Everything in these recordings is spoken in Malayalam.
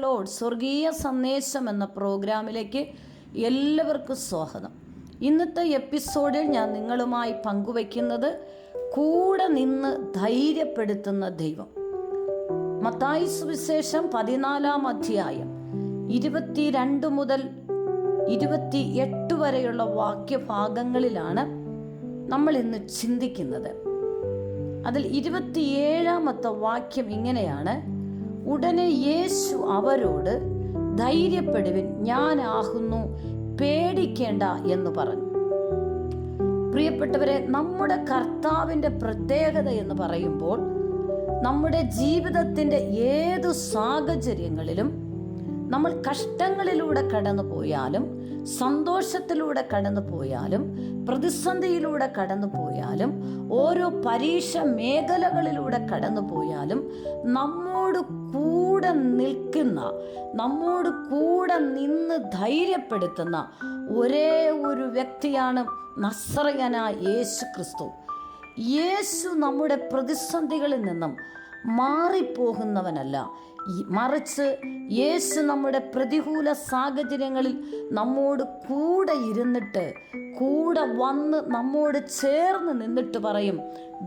ലോർഡ് സ്വർഗീയ സന്ദേശം എന്ന പ്രോഗ്രാമിലേക്ക് എല്ലാവർക്കും സ്വാഗതം. ഇന്നത്തെ എപ്പിസോഡിൽ ഞാൻ നിങ്ങളുമായി പങ്കുവയ്ക്കുന്നത് കൂടെ നിന്ന് ധൈര്യപ്പെടുത്തുന്ന ദൈവം. മത്തായി സുവിശേഷം 14-ാം അധ്യായം 22 മുതൽ 28 വരെയുള്ള വാക്യഭാഗങ്ങളിലാണ് നമ്മൾ ഇന്ന് ചിന്തിക്കുന്നത്. അതിൽ 27-ാമത്തെ വാക്യം ഇങ്ങനെയാണ്: ഉടനെ യേശു അവരോട്, ധൈര്യപ്പെടുവിൻ, ഞാനാകുന്നു, പേടിക്കേണ്ട എന്ന് പറഞ്ഞു. പ്രിയപ്പെട്ടവരെ, നമ്മുടെ കർത്താവിൻ്റെ പ്രത്യേകത എന്ന് പറയുമ്പോൾ നമ്മുടെ ജീവിതത്തിൻ്റെ ഏതു സാഹചര്യങ്ങളിലും നമ്മൾ കഷ്ടങ്ങളിലൂടെ കടന്നു പോയാലും, സന്തോഷത്തിലൂടെ കടന്നു പോയാലും, പ്രതിസന്ധിയിലൂടെ കടന്നു പോയാലും, ഓരോ പരീക്ഷ മേഖലകളിലൂടെ കടന്നു പോയാലും നമ്മോട് കൂടെ നിൽക്കുന്ന, നമ്മോട് കൂടെ നിന്ന് ധൈര്യപ്പെടുത്തുന്ന ഒരേ ഒരു വ്യക്തിയാണ് നസ്രയനായ യേശു ക്രിസ്തു. യേശു നമ്മുടെ പ്രതിസന്ധികളിൽ നിന്നും മാറിപ്പോകുന്നവനല്ല, മറിച്ച് യേശു നമ്മുടെ പ്രതികൂല സാഹചര്യങ്ങളിൽ നമ്മോട് കൂടെ ഇരുന്നിട്ട്, കൂടെ വന്ന് നമ്മോട് ചേർന്ന് നിന്നിട്ട് പറയും,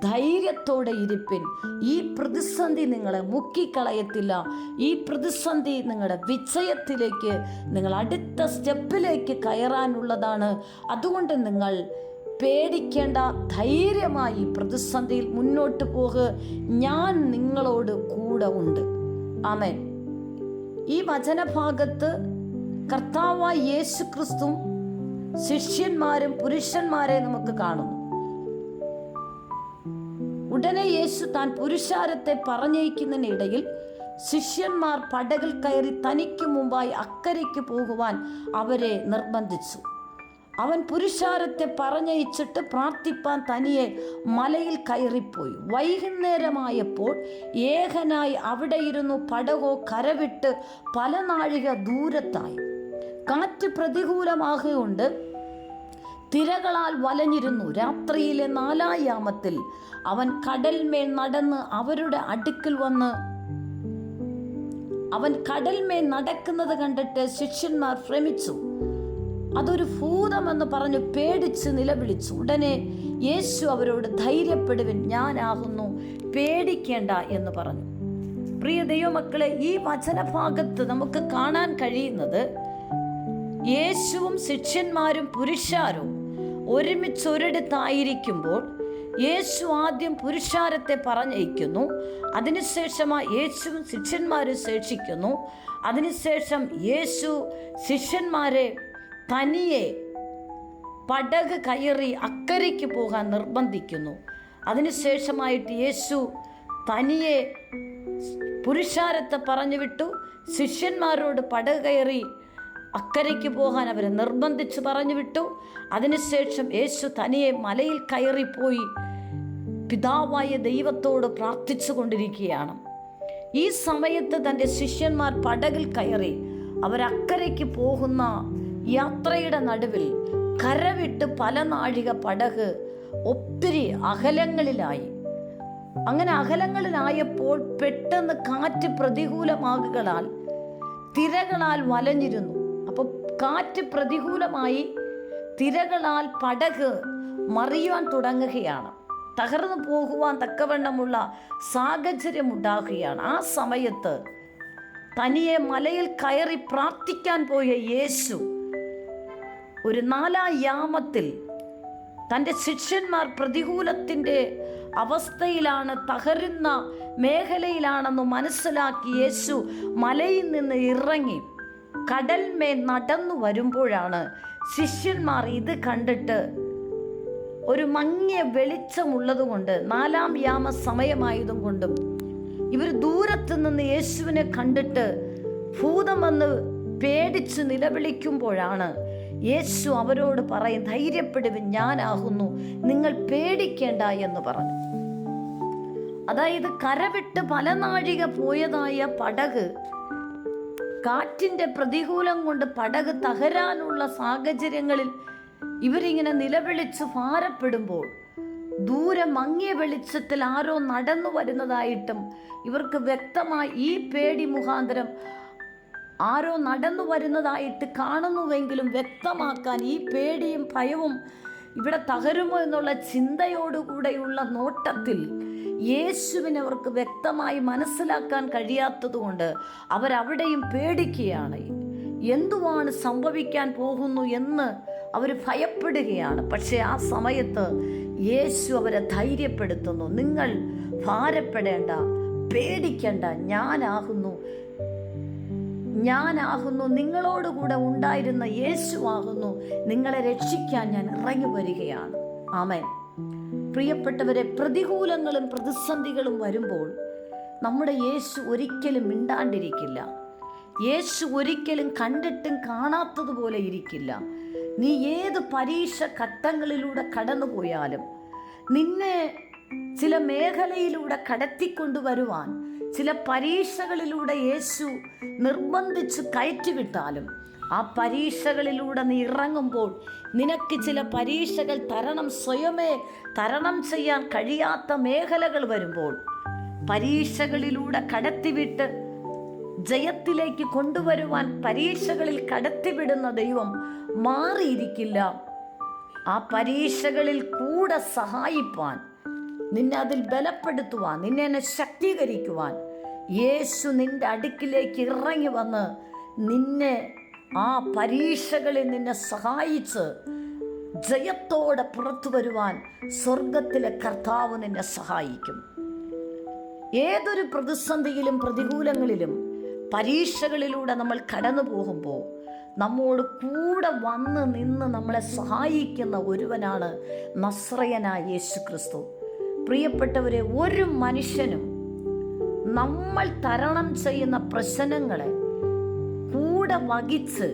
ധൈര്യത്തോടെ ഇരിപ്പിൻ, ഈ പ്രതിസന്ധി നിങ്ങളെ മുക്കിക്കളയത്തില്ല, ഈ പ്രതിസന്ധി നിങ്ങളുടെ വിജയത്തിലേക്ക്, നിങ്ങൾ അടുത്ത സ്റ്റെപ്പിലേക്ക് കയറാനുള്ളതാണ്. അതുകൊണ്ട് നിങ്ങൾ പേടിക്കേണ്ട, ധൈര്യമായി പ്രതിസന്ധിയിൽ മുന്നോട്ട് പോകുക, ഞാൻ നിങ്ങളോട് കൂടെ ഉണ്ട്. ആമേൻ. ഈ വചനഭാഗത്ത് കർത്താവായ യേശു ക്രിസ്തു ശിഷ്യന്മാരും പുരുഷന്മാരെ നമുക്ക് കാണുന്നു. ഉടനെ യേശു താൻ പുരുഷാരത്തെ പറഞ്ഞയക്കുന്നതിനിടയിൽ ശിഷ്യന്മാർ പടകിൽ കയറി തനിക്ക് മുമ്പായി അക്കരയ്ക്ക് പോകുവാൻ അവരെ നിർബന്ധിച്ചു. അവൻ പുരുഷാരത്തെ പറഞ്ഞയച്ചിട്ട് പ്രാർത്ഥിപ്പാൻ തനിയെ മലയിൽ കയറിപ്പോയി. വൈകുന്നേരമായപ്പോൾ ഏകനായി അവിടെ ഇരുന്നു പടകോ കരവിട്ട് പല നാഴിക ദൂരത്തായി. കാറ്റ് പ്രതികൂലമാകൊണ്ട് തിരകളാൽ വലഞ്ഞിരുന്നു. രാത്രിയിലെ 4-ാം യാമത്തിൽ അവൻ കടൽമേൽ നടന്ന് അവരുടെ അടുക്കൽ വന്ന്, അവൻ കടൽമേൽ നടക്കുന്നത് കണ്ടിട്ട് ശിഷ്യന്മാർ ഭ്രമിച്ചു. അതൊരു ഭൂതമെന്ന് പറഞ്ഞു പേടിച്ച് നിലവിളിച്ചു. ഉടനെ യേശു അവരോട്, ധൈര്യപ്പെടുവിൻ, ഞാനാകുന്നു, പേടിക്കേണ്ട എന്ന് പറഞ്ഞു. പ്രിയ ദൈവമക്കളെ, ഈ വചനഭാഗത്ത് നമുക്ക് കാണാൻ കഴിയുന്നത് യേശുവും ശിഷ്യന്മാരും പുരുഷാരവും ഒരുമിച്ചൊരിടത്തായിരിക്കുമ്പോൾ യേശു ആദ്യം പുരുഷാരത്തെ പറഞ്ഞയക്കുന്നു. അതിനുശേഷമായി യേശുവും ശിഷ്യന്മാരും ശേഷിക്കുന്നു. അതിനുശേഷം യേശു ശിഷ്യന്മാരെ തനിയെ പടക് കയറി അക്കരയ്ക്ക് പോകാൻ നിർബന്ധിക്കുന്നു. അതിനുശേഷമായിട്ട് യേശു തനിയെ പുരുഷാരത്തെ പറഞ്ഞു വിട്ടു. ശിഷ്യന്മാരോട് പടക് കയറി അക്കരയ്ക്ക് പോകാൻ അവരെ നിർബന്ധിച്ച് പറഞ്ഞു വിട്ടു. അതിനുശേഷം യേശു തനിയെ മലയിൽ കയറിപ്പോയി പിതാവായ ദൈവത്തോട് പ്രാർത്ഥിച്ചു കൊണ്ടിരിക്കുകയാണ്. ഈ സമയത്ത് തൻ്റെ ശിഷ്യന്മാർ പടകിൽ കയറി അവരക്കരയ്ക്ക് പോകുന്ന യാത്രയുടെ നടുവിൽ കരവിട്ട് പല നാഴിക പടക് ഒത്തിരി അകലങ്ങളിലായി. അങ്ങനെ അകലങ്ങളിലായപ്പോൾ പെട്ടെന്ന് കാറ്റ് പ്രതികൂലമാകുകളാൽ തിരകളാൽ വലഞ്ഞിരുന്നു. അപ്പോൾ കാറ്റ് പ്രതികൂലമായി തിരകളാൽ പടക് മറിയുവാൻ തുടങ്ങുകയാണ്. തകർന്നു പോകുവാൻ തക്കവണ്ണമുള്ള സാഹചര്യം ഉണ്ടാകുകയാണ്. ആ സമയത്ത് തനിയെ മലയിൽ കയറി പ്രാർത്ഥിക്കാൻ പോയ യേശു ഒരു 4-ാം യാമത്തിൽ തൻ്റെ ശിഷ്യന്മാർ പ്രതികൂലത്തിൻ്റെ അവസ്ഥയിലാണ്, തകരുന്ന മേഖലയിലാണെന്ന് മനസ്സിലാക്കി യേശു മലയിൽ നിന്ന് ഇറങ്ങി കടൽമേൽ നടന്നു വരുമ്പോഴാണ് ശിഷ്യന്മാർ ഇത് കണ്ടിട്ട്, ഒരു മങ്ങിയ വെളിച്ചമുള്ളത് കൊണ്ട്, 4-ാം യാമ സമയമായതും കൊണ്ടും ഇവർ ദൂരത്ത് നിന്ന് യേശുവിനെ കണ്ടിട്ട് ഭൂതമെന്ന് പേടിച്ച് നിലവിളിക്കുമ്പോഴാണ് യേശു അവരോട് പറയും, ധൈര്യപ്പെടുവിൻ, ഞാനാകുന്നു, നിങ്ങൾ പേടിക്കേണ്ട എന്ന് പറഞ്ഞു. അതായത് കരവിട്ട് പല നാഴിക പോയതായ പടക് കാറ്റിൻ്റെ പ്രതികൂലം കൊണ്ട് പടക് തകരാനുള്ള സാഹചര്യങ്ങളിൽ ഇവരിങ്ങനെ നിലവിളിച്ച് ഭാരപ്പെടുമ്പോൾ ദൂരെ മങ്ങിയ വെളിച്ചത്തിൽ ആരോ നടന്നു വരുന്നതായിട്ടും ഇവർക്ക് വ്യക്തമായി ഈ പേടി മുഖാന്തരം ആരോ നടന്നു വരുന്നതായിട്ട് കാണുന്നുവെങ്കിലും വ്യക്തമാക്കാൻ ഈ പേടിയും ഭയവും ഇവിടെ തകരുമോ എന്നുള്ള ചിന്തയോടുകൂടെയുള്ള നോട്ടത്തിൽ യേശുവിനെ അവർക്ക് വ്യക്തമായി മനസ്സിലാക്കാൻ കഴിയാത്തതുകൊണ്ട് അവരവിടെയും പേടിക്കുകയാണ്. എന്തുവാണ് സംഭവിക്കാൻ പോകുന്നു എന്ന് അവർ ഭയപ്പെടുകയാണ്. പക്ഷേ ആ സമയത്ത് യേശു അവരെ ധൈര്യപ്പെടുത്തുന്നു. നിങ്ങൾ ഭാരപ്പെടേണ്ട, പേടിക്കേണ്ട, ഞാനാകുന്നു, നിങ്ങളോടുകൂടെ ഉണ്ടായിരുന്ന യേശു ആകുന്നു, നിങ്ങളെ രക്ഷിക്കാൻ ഞാൻ ഇറങ്ങി വരികയാണ്. ആമേൻ. പ്രിയപ്പെട്ടവരെ, പ്രതികൂലങ്ങളും പ്രതിസന്ധികളും വരുമ്പോൾ നമ്മുടെ യേശു ഒരിക്കലും മിണ്ടാണ്ടിരിക്കില്ല. യേശു ഒരിക്കലും കണ്ടിട്ടും കാണാത്തതുപോലെ ഇരിക്കില്ല. നീ ഏത് പരീക്ഷ ഘട്ടങ്ങളിലൂടെ കടന്നുപോയാലും, നിന്നെ ചില മേഖലയിലൂടെ കടത്തിക്കൊണ്ടുവരുവാൻ ചില പരീക്ഷകളിലൂടെ യേശു നിർബന്ധിച്ച് കയറ്റിവിട്ടാലും, ആ പരീക്ഷകളിലൂടെ നീ ഇറങ്ങുമ്പോൾ നിനക്ക് ചില പരീക്ഷകൾ സ്വയമേ തരണം ചെയ്യാൻ കഴിയാത്ത മേഖലകൾ വരുമ്പോൾ, പരീക്ഷകളിലൂടെ കടത്തിവിട്ട് ജയത്തിലേക്ക് കൊണ്ടുവരുവാൻ പരീക്ഷകളിൽ കടത്തിവിടുന്ന ദൈവം മാറിയിരിക്കില്ല. ആ പരീക്ഷകളിൽ കൂടെ സഹായിപ്പാൻ, നിന്നെ അതിൽ ബലപ്പെടുത്തുവാൻ, നിന്നെ ശക്തീകരിക്കുവാൻ യേശു നിന്റെ അടുക്കിലേക്ക് ഇറങ്ങി വന്ന് നിന്നെ ആ പരീക്ഷകളിൽ നിന്നെ സഹായിച്ച് ജയത്തോടെ പുറത്തു വരുവാൻ സ്വർഗത്തിലെ കർത്താവ് നിന്നെ സഹായിക്കും. ഏതൊരു പ്രതിസന്ധിയിലും പ്രതികൂലങ്ങളിലും പരീക്ഷകളിലൂടെ നമ്മൾ കടന്നു പോകുമ്പോൾ നമ്മോട് കൂടെ വന്ന് നിന്ന് നമ്മളെ സഹായിക്കുന്ന ഒരുവനാണ് നസ്രയനായ യേശു ക്രിസ്തു. പ്രിയപ്പെട്ടവരെ, ഒരു മനുഷ്യനും നമ്മൾ തരണം ചെയ്യുന്ന പ്രശ്നങ്ങളെ കൂടെ വഹിച്ച്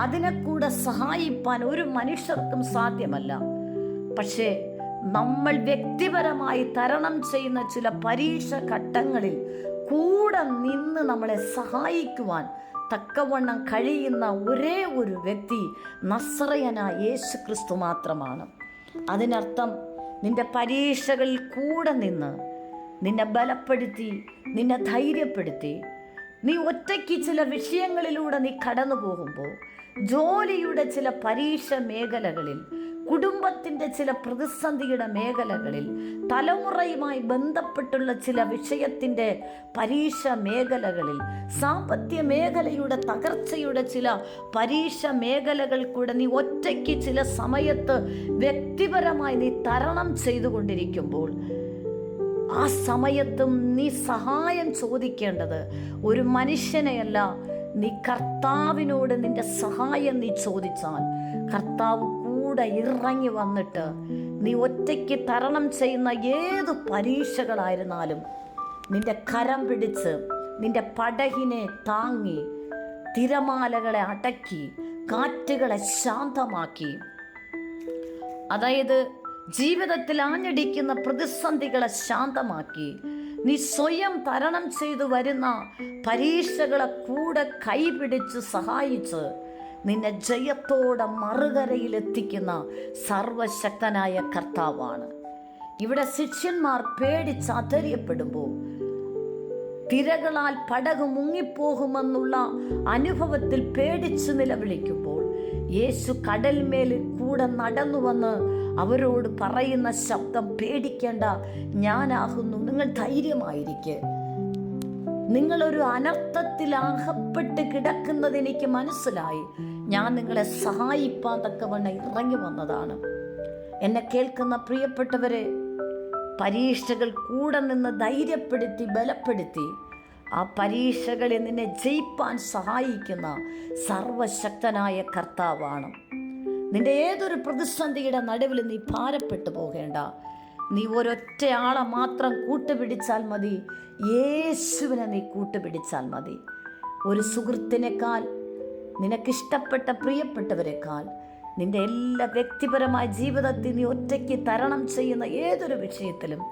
അതിനെ കൂടെ സഹായിപ്പാൻ ഒരു മനുഷ്യർക്കും സാധ്യമല്ല. പക്ഷേ നമ്മൾ വ്യക്തിപരമായി തരണം ചെയ്യുന്ന ചില പരീക്ഷ ഘട്ടങ്ങളിൽ കൂടെ നിന്ന് നമ്മളെ സഹായിക്കുവാൻ തക്കവണ്ണം കഴിയുന്ന ഒരേ ഒരു വ്യക്തി നസ്രയനായ യേശു ക്രിസ്തു മാത്രമാണ്. അതിനർത്ഥം നിന്റെ പരീക്ഷകളിൽ കൂടെ നിന്ന് നിന്നെ ബലപ്പെടുത്തി, നിന്നെ ധൈര്യപ്പെടുത്തി, നീ ഒറ്റയ്ക്ക് ചില വിഷയങ്ങളിലൂടെ നീ കടന്നു പോകുമ്പോൾ, ജോലിയുടെ ചില പരീക്ഷ മേഖലകളിൽ, കുടുംബത്തിൻ്റെ ചില പ്രതിസന്ധിയുടെ മേഖലകളിൽ, തലമുറയുമായി ബന്ധപ്പെട്ടുള്ള ചില വിഷയത്തിൻ്റെ പരീക്ഷ മേഖലകളിൽ, സാമ്പത്തിക മേഖലയുടെ തകർച്ചയുടെ ചില പരീക്ഷ മേഖലകൾ കൂടെ നീ ഒറ്റയ്ക്ക് ചില സമയത്ത് വ്യക്തിപരമായി നീ തരണം ചെയ്തുകൊണ്ടിരിക്കുമ്പോൾ, ആ സമയത്തും നീ സഹായം ചോദിക്കേണ്ടത് ഒരു മനുഷ്യനെയല്ല, നീ കർത്താവിനോട് നിന്റെ സഹായം നീ ചോദിച്ചാൽ കർത്താവ് കൂടെ ഇറങ്ങി വന്നിട്ട് നീ ഒറ്റയ്ക്ക് തരണം ചെയ്യുന്ന ഏത് പരീക്ഷകളായിരുന്നാലും നിന്റെ കരം പിടിച്ച് നിന്റെ പടകിനെ താങ്ങി, തിരമാലകളെ അടക്കി, കാറ്റുകളെ ശാന്തമാക്കി, അതായത് ജീവിതത്തിൽ ആഞ്ഞടിക്കുന്ന പ്രതിസന്ധികളെ ശാന്തമാക്കി, നീ സ്വയം തരണം ചെയ്തു വരുന്ന പരീക്ഷകളെ കൂടെ കൈപിടിച്ച് സഹായിച്ച് നിന്നെ ജയത്തോടെ മറുകരയിലെത്തിക്കുന്ന സർവശക്തനായ കർത്താവാണ്. ഇവിടെ ശിഷ്യന്മാർ പേടിച്ചധൈര്യപ്പെടുമ്പോൾ, തിരകളാൽ പടക് മുങ്ങിപ്പോകുമെന്നുള്ള അനുഭവത്തിൽ പേടിച്ച് നിലവിളിക്കുമ്പോൾ, യേശു കടൽമേൽ കൂടെ നടന്നു വന്ന് അവരോട് പറയുന്ന ശബ്ദം, പേടിക്കേണ്ട, ഞാനാകുന്നു, നിങ്ങൾ ധൈര്യമായിരിക്കെ. നിങ്ങളൊരു അനർത്ഥത്തിൽ അകപ്പെട്ട് കിടക്കുന്നത് എനിക്ക് മനസ്സിലായി, ഞാൻ നിങ്ങളെ സഹായിപ്പാൻ തക്കവണ്ണം ഇറങ്ങി വന്നതാണ്. എന്നെ കേൾക്കുന്ന പ്രിയപ്പെട്ടവരെ, പരീക്ഷകൾ കൂടെ നിന്ന് ധൈര്യപ്പെടുത്തി ബലപ്പെടുത്തി ആ പരീക്ഷകളെ നിന്നെ ജയിപ്പാൻ സഹായിക്കുന്ന സർവശക്തനായ കർത്താവാണ്. നിന്റെ ഏതൊരു പ്രതിസന്ധിയുടെ നടുവിൽ നീ ഭാരപ്പെട്ടു പോകേണ്ട. നീ ഒരൊറ്റ ആളെ മാത്രം കൂട്ടുപിടിച്ചാൽ മതി, യേശുവിനെ നീ കൂട്ടുപിടിച്ചാൽ മതി. ഒരു സുഹൃത്തിനേക്കാൾ, നിനക്കിഷ്ടപ്പെട്ട പ്രിയപ്പെട്ടവരെക്കാൾ, നിന്റെ എല്ലാ വ്യക്തിപരമായ ജീവിതത്തിൽ നീ ഒറ്റയ്ക്ക് തരണം ചെയ്യുന്ന ഏതൊരു വിഷയത്തിലും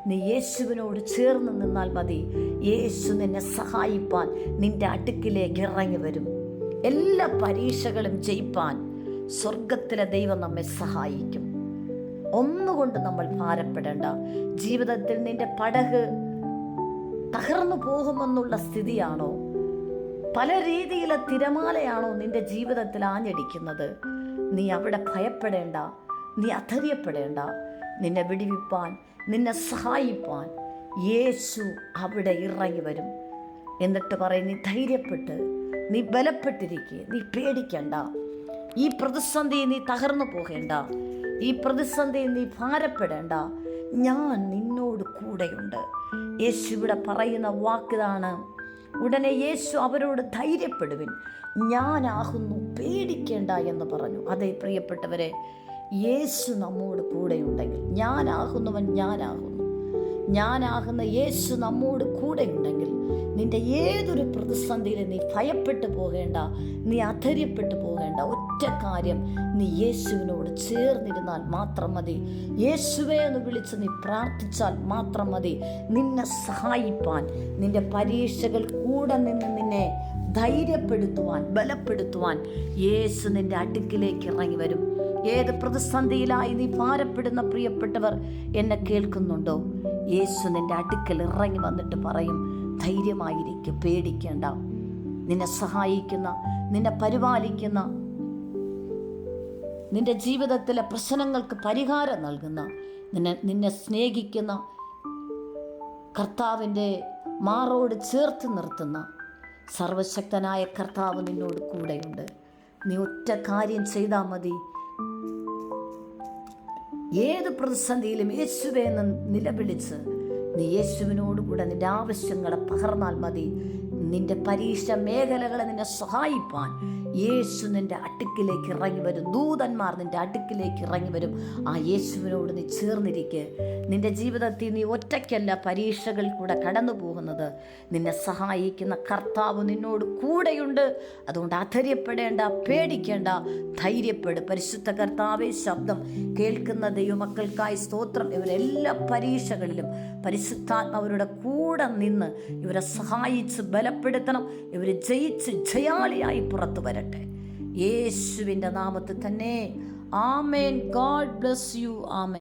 നീ യേശുവിനോട് ചേർന്ന് നിന്നാൽ മതി. യേശു നിന്നെ സഹായിപ്പാൻ നിന്റെ അടുക്കിലേക്ക് ഇറങ്ങി വരും. എല്ലാ പരീക്ഷകളും ജയിപ്പാൻ സ്വർഗത്തിലെ ദൈവം നമ്മെ സഹായിക്കും. ഒന്നുകൊണ്ട് നമ്മൾ ഭാരപ്പെടേണ്ട. ജീവിതത്തിൽ നിന്റെ പടക് തകർന്നു പോകുമെന്നുള്ള സ്ഥിതിയാണോ, പല രീതിയിലെ തിരമാലയാണോ നിന്റെ ജീവിതത്തിൽ ആഞ്ഞടിക്കുന്നത്, നീ അവിടെ ഭയപ്പെടേണ്ട, നീ അധൈര്യപ്പെടേണ്ട. നിന്നെ വിടുവിപ്പാൻ, നിന്നെ സഹായിപ്പാൻ യേശു അവിടെ ഇറങ്ങി വരും. എന്നിട്ട് പറയും, നീ ധൈര്യപ്പെട്ട്, നീ ബലപ്പെട്ടിരിക്കുക, നീ പേടിക്കണ്ട. ഈ പ്രതിസന്ധി നീ തകർന്നു പോകേണ്ട, ഈ പ്രതിസന്ധി നീ ഭാരപ്പെടേണ്ട, ഞാൻ നിന്നോട് കൂടെയുണ്ട്. യേശു ഇവിടെ പറയുന്ന വാക്കിതാണ്. ഉടനെ യേശു അവരോട് ധൈര്യപ്പെടുവിൻ, ഞാനാകുന്നു, പേടിക്കേണ്ട എന്ന് പറഞ്ഞു. അതേ പ്രിയപ്പെട്ടവരെ, യേശു നമ്മോട് കൂടെയുണ്ടെങ്കിൽ, ഞാനാകുന്നവൻ ഞാനാകുന്ന യേശു നമ്മോട് കൂടെയുണ്ടെങ്കിൽ, നിന്റെ ഏതൊരു പ്രതിസന്ധിയിലും നീ ഭയപ്പെട്ടു പോകേണ്ട, നീ അധൈര്യപ്പെട്ടു പോകേണ്ട. ഒറ്റ കാര്യം, നീ യേശുവിനോട് ചേർന്നിരുന്നാൽ മാത്രം മതി. യേശുവേ എന്ന് വിളിച്ച് നീ പ്രാർത്ഥിച്ചാൽ മാത്രം മതി. നിന്നെ സഹായിപ്പാൻ, നിന്റെ പരീക്ഷകൾ കൂടെ നിന്ന് നിന്നെ ധൈര്യപ്പെടുത്തുവാൻ, ബലപ്പെടുത്തുവാൻ യേശു നിന്റെ അടുക്കിലേക്ക് ഇറങ്ങി വരും. ഏത് പ്രതിസന്ധിയിലായി നീ ഭാരപ്പെടുന്ന പ്രിയപ്പെട്ടവർ എന്നെ കേൾക്കുന്നുണ്ടോ? യേശു നിന്റെ അടുക്കൽ ഇറങ്ങി വന്നിട്ട് പറയും, ധൈര്യമായിരിക്കും, പേടിക്കേണ്ട. നിന്നെ സഹായിക്കുന്ന, നിന്നെ പരിപാലിക്കുന്ന, നിന്റെ ജീവിതത്തിലെ പ്രശ്നങ്ങൾക്ക് പരിഹാരം നൽകുന്ന, നിന്നെ സ്നേഹിക്കുന്ന, കർത്താവിൻ്റെ മാറോട് ചേർത്ത് നിർത്തുന്ന സർവശക്തനായ കർത്താവ് നിന്നോട് കൂടെയുണ്ട്. നീ ഒറ്റ കാര്യം ചെയ്താൽ മതി. ഏത് പ്രതിസന്ധിയിലും യേശുവേ എന്ന് നിലവിളിച്ച് നീ യേശുവിനോടുകൂടെ നിന്റെ ആവശ്യങ്ങളെ പകർന്നാൽ മതി. നിന്റെ പരീക്ഷ മേഖലകളെ നിന്നെ സഹായിപ്പാൻ യേശു നിന്റെ അടുക്കിലേക്ക് ഇറങ്ങി വരും. ദൂതന്മാർ നിന്റെ അടുക്കിലേക്ക് ഇറങ്ങി വരും. ആ യേശുവിനോട് നീ ചേർന്നിരിക്കുക. നിന്റെ ജീവിതത്തിൽ നീ ഒറ്റയ്ക്കല്ല പരീക്ഷകളിൽ കൂടെ കടന്നു പോകുന്നത്. നിന്നെ സഹായിക്കുന്ന കർത്താവ് നിന്നോട് കൂടെയുണ്ട്. അതുകൊണ്ട് അധൈര്യപ്പെടേണ്ട, പേടിക്കേണ്ട, ധൈര്യപ്പെട്. പരിശുദ്ധ കർത്താവേ, ശബ്ദം കേൾക്കുന്ന ദൈവമക്കൾക്കായി സ്തോത്രം. ഇവരെല്ലാ പരീക്ഷകളിലും പരിശുദ്ധാത്മാവരുടെ കൂടെ നിന്ന് ഇവരെ സഹായിച്ച് ബലപ്പെടുത്തണം. ഇവർ ജയിച്ച് ജയാളിയായി പുറത്തു വരട്ടെ, യേശുവിൻ്റെ നാമത്തിൽ തന്നെ. Amen. God bless you. Amen.